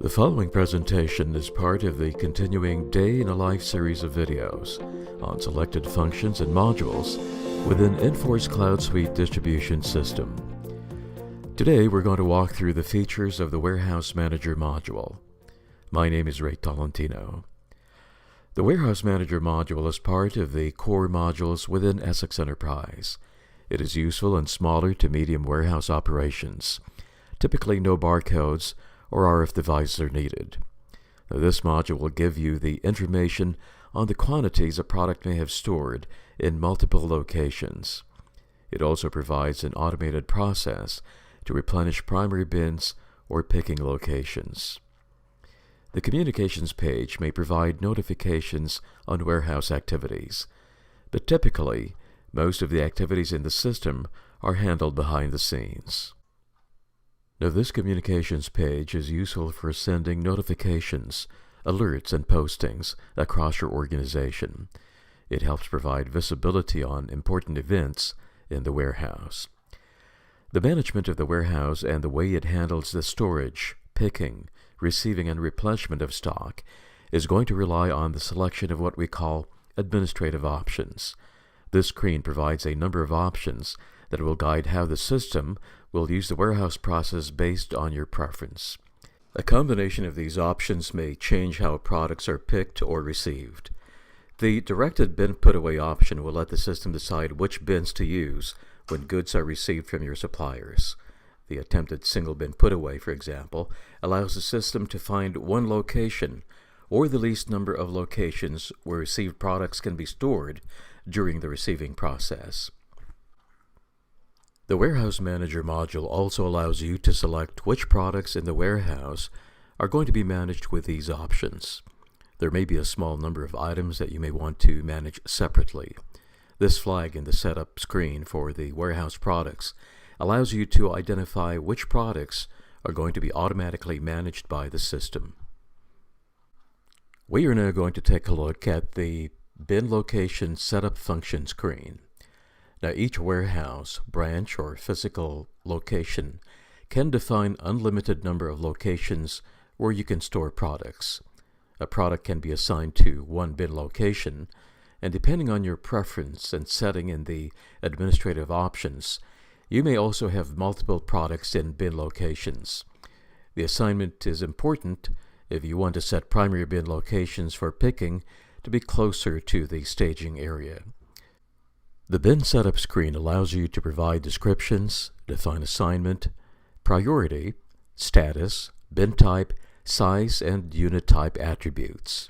The following presentation is part of the continuing Day in a Life series of videos on selected functions and modules within Infor CloudSuite distribution system. Today we're going to walk through the features of the Warehouse Manager module. My name is Ray Tolentino. The Warehouse Manager module is part of the core modules within Essex Enterprise. It is useful in smaller to medium warehouse operations. Typically no barcodes or RF devices are needed. Now, this module will give you the information on the quantities a product may have stored in multiple locations. It also provides an automated process to replenish primary bins or picking locations. The communications page may provide notifications on warehouse activities, but typically, most of the activities in the system are handled behind the scenes. Now, this communications page is useful for sending notifications, alerts, and postings across your organization. It helps provide visibility on important events in the warehouse. The management of the warehouse and the way it handles the storage, picking, receiving, and replenishment of stock is going to rely on the selection of what we call administrative options. This screen provides a number of options that will guide how the system will use the warehouse process based on your preference. A combination of these options may change how products are picked or received. The directed bin put-away option will let the system decide which bins to use when goods are received from your suppliers. The attempted single bin put-away, for example, allows the system to find one location or the least number of locations where received products can be stored during the receiving process. The Warehouse Manager module also allows you to select which products in the warehouse are going to be managed with these options. There may be a small number of items that you may want to manage separately. This flag in the setup screen for the warehouse products allows you to identify which products are going to be automatically managed by the system. We are now going to take a look at the bin location setup function screen. Now, each warehouse, branch, or physical location can define unlimited number of locations where you can store products. A product can be assigned to one bin location, and depending on your preference and setting in the administrative options, you may also have multiple products in bin locations. The assignment is important if you want to set primary bin locations for picking to be closer to the staging area. The bin setup screen allows you to provide descriptions, define assignment, priority, status, bin type, size, and unit type attributes.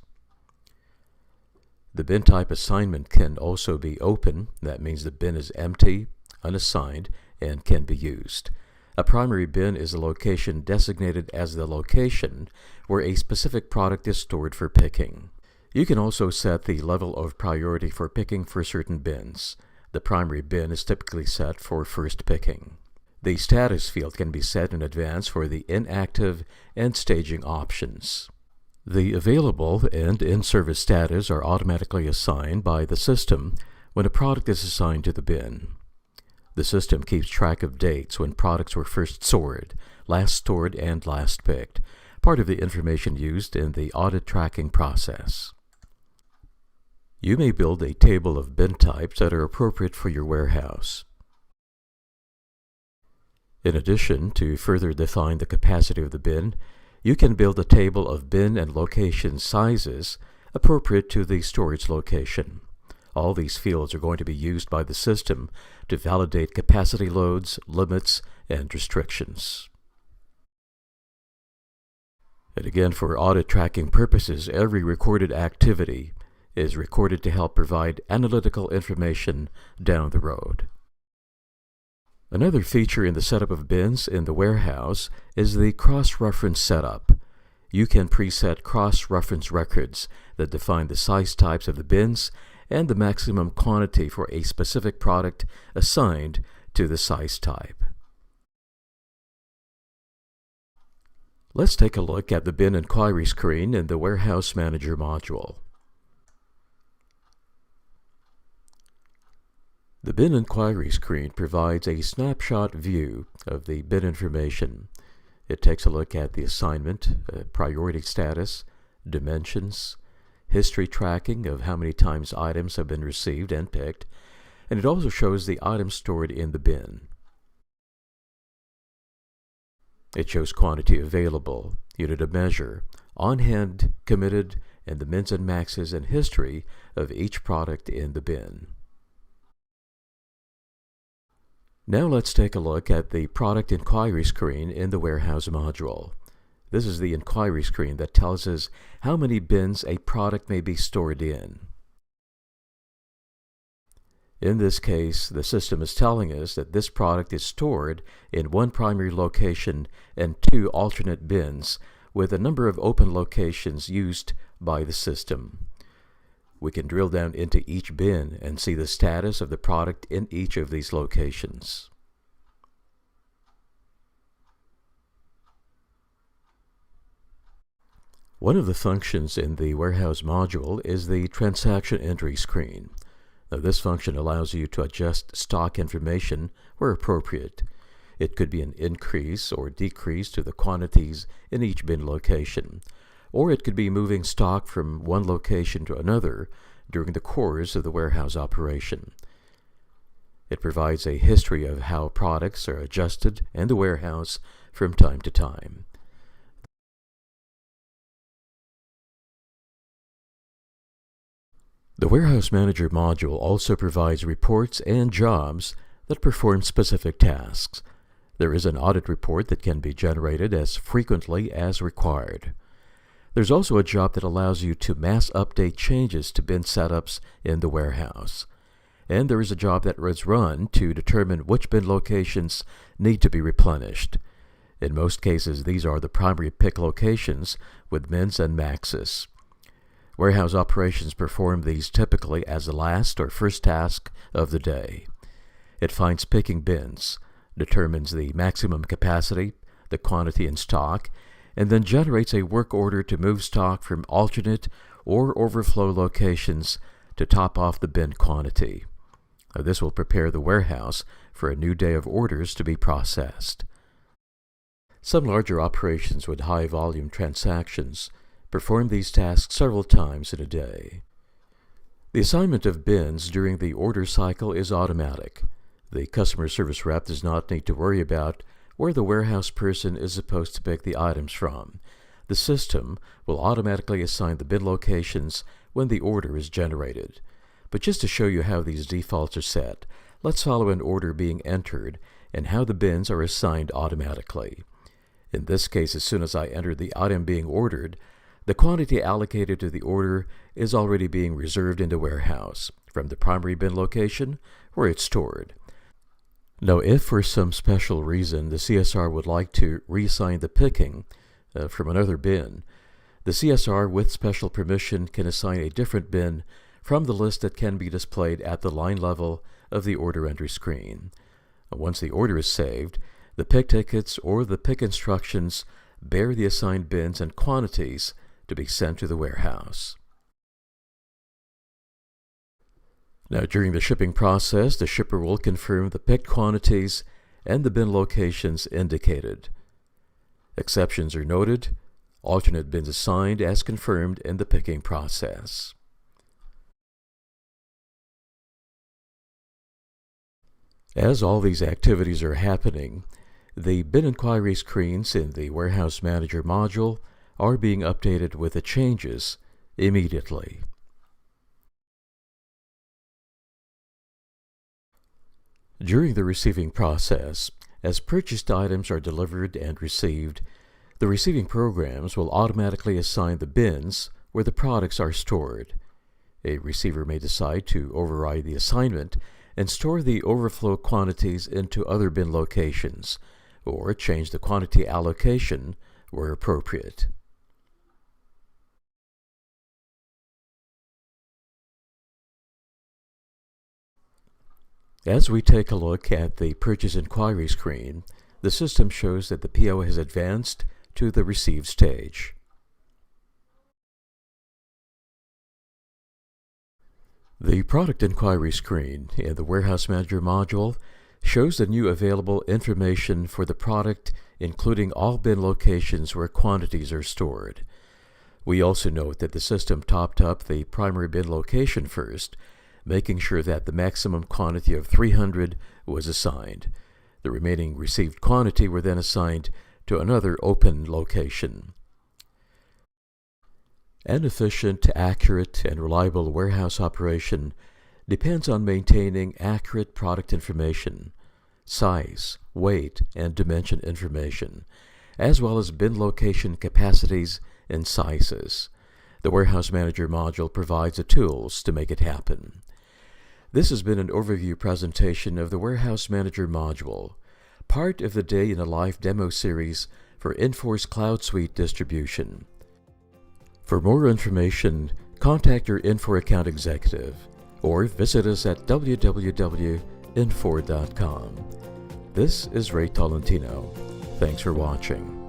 The bin type assignment can also be open. That means the bin is empty, unassigned, and can be used. A primary bin is a location designated as the location where a specific product is stored for picking. You can also set the level of priority for picking for certain bins. The primary bin is typically set for first picking. The status field can be set in advance for the inactive and staging options. The available and in-service status are automatically assigned by the system when a product is assigned to the bin. The system keeps track of dates when products were first sorted, last stored, and last picked, part of the information used in the audit tracking process. You may build a table of bin types that are appropriate for your warehouse. In addition, to further define the capacity of the bin, you can build a table of bin and location sizes appropriate to the storage location. All these fields are going to be used by the system to validate capacity loads, limits, and restrictions. And again, for audit tracking purposes, every recorded activity is recorded to help provide analytical information down the road. Another feature in the setup of bins in the warehouse is the cross-reference setup. You can preset cross-reference records that define the size types of the bins and the maximum quantity for a specific product assigned to the size type. Let's take a look at the bin inquiry screen in the Warehouse Manager module. The bin inquiry screen provides a snapshot view of the bin information. It takes a look at the assignment, priority status, dimensions, history tracking of how many times items have been received and picked, and it also shows the items stored in the bin. It shows quantity available, unit of measure, on hand, committed, and the mins and maxes and history of each product in the bin. Now let's take a look at the product inquiry screen in the warehouse module. This is the inquiry screen that tells us how many bins a product may be stored in. In this case, the system is telling us that this product is stored in one primary location and two alternate bins with a number of open locations used by the system. We can drill down into each bin and see the status of the product in each of these locations. One of the functions in the warehouse module is the transaction entry screen. Now, this function allows you to adjust stock information where appropriate. It could be an increase or decrease to the quantities in each bin location, or it could be moving stock from one location to another during the course of the warehouse operation. It provides a history of how products are adjusted in the warehouse from time to time. The Warehouse Manager module also provides reports and jobs that perform specific tasks. There is an audit report that can be generated as frequently as required. There's also a job that allows you to mass update changes to bin setups in the warehouse. And there is a job that is run to determine which bin locations need to be replenished. In most cases, these are the primary pick locations with mins and maxes. Warehouse operations perform these typically as the last or first task of the day. It finds picking bins, determines the maximum capacity, the quantity in stock, and then generates a work order to move stock from alternate or overflow locations to top off the bin quantity. Now, this will prepare the warehouse for a new day of orders to be processed. Some larger operations with high volume transactions perform these tasks several times in a day. The assignment of bins during the order cycle is automatic. The customer service rep does not need to worry about where the warehouse person is supposed to pick the items from. The system will automatically assign the bin locations when the order is generated. But just to show you how these defaults are set, let's follow an order being entered and how the bins are assigned automatically. In this case, as soon as I enter the item being ordered, the quantity allocated to the order is already being reserved in the warehouse from the primary bin location where it's stored. Now, if for some special reason the CSR would like to reassign the picking from another bin, the CSR with special permission can assign a different bin from the list that can be displayed at the line level of the order entry screen. Once the order is saved, the pick tickets or the pick instructions bear the assigned bins and quantities to be sent to the warehouse. Now, during the shipping process, the shipper will confirm the picked quantities and the bin locations indicated. Exceptions are noted, alternate bins assigned as confirmed in the picking process. As all these activities are happening, the bin inquiry screens in the Warehouse Manager module are being updated with the changes immediately. During the receiving process, as purchased items are delivered and received, the receiving programs will automatically assign the bins where the products are stored. A receiver may decide to override the assignment and store the overflow quantities into other bin locations, or change the quantity allocation where appropriate. As we take a look at the Purchase Inquiry screen, the system shows that the PO has advanced to the Receive stage. The Product Inquiry screen in the Warehouse Manager module shows the new available information for the product including all bin locations where quantities are stored. We also note that the system topped up the primary bin location first, making sure that the maximum quantity of 300 was assigned. The remaining received quantity were then assigned to another open location. An efficient, accurate, and reliable warehouse operation depends on maintaining accurate product information, size, weight, and dimension information, as well as bin location capacities and sizes. The Warehouse Manager module provides the tools to make it happen. This has been an overview presentation of the Warehouse Manager module, part of the Day in a Life demo series for Infor CloudSuite distribution. For more information, contact your Infor account executive or visit us at www.infor.com. This is Ray Tolentino. Thanks for watching.